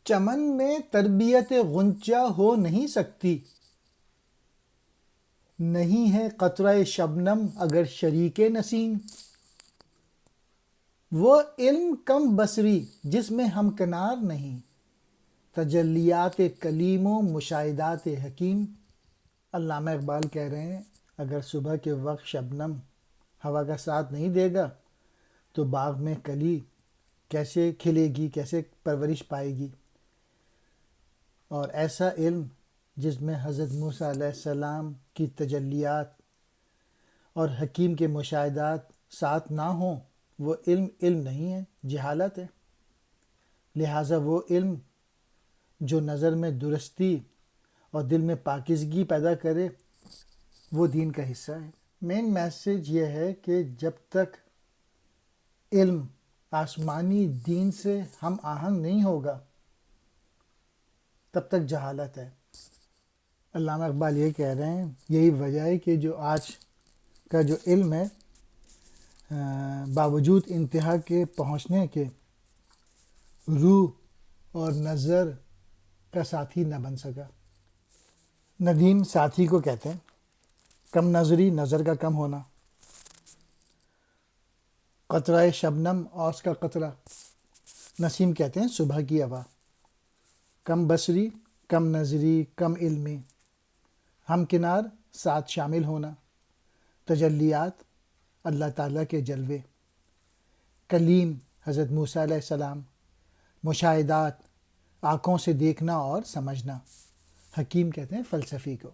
چمن میں تربیت غنچہ ہو نہیں سکتی، نہیں ہے قطرہ شبنم اگر شریک نسیم۔ وہ علم کم بصری جس میں ہمکنار نہیں، تجلیات کلیم و مشاہدات حکیم۔ علامہ اقبال کہہ رہے ہیں اگر صبح کے وقت شبنم ہوا کا ساتھ نہیں دے گا تو باغ میں کلی کیسے کھلے گی، کیسے پرورش پائے گی؟ اور ایسا علم جس میں حضرت موسیٰ علیہ السلام کی تجلیات اور حکیم کے مشاہدات ساتھ نہ ہوں، وہ علم علم نہیں ہے، جہالت ہے۔ لہٰذا وہ علم جو نظر میں درستی اور دل میں پاکیزگی پیدا کرے وہ دین کا حصہ ہے۔ مین میسج یہ ہے کہ جب تک علم آسمانی دین سے ہم آہنگ نہیں ہوگا تب تک جہالت ہے۔ علامہ اقبال یہ کہہ رہے ہیں یہی وجہ ہے کہ جو آج کا جو علم ہے باوجود انتہا کے پہنچنے کے روح اور نظر کا ساتھی نہ بن سکا۔ ندیم ساتھی کو کہتے ہیں، کم نظری نظر کا کم ہونا، قطرہ شبنم اوس کا قطرہ، نسیم کہتے ہیں صبح کی ہوا۔ کم بصری، کم نظری، کم علمی، ہم کنار ساتھ شامل ہونا، تجلیات اللہ تعالیٰ کے جلوے، کلیم حضرت موسیٰ علیہ السلام، مشاہدات آنکھوں سے دیکھنا اور سمجھنا، حکیم کہتے ہیں فلسفی کو۔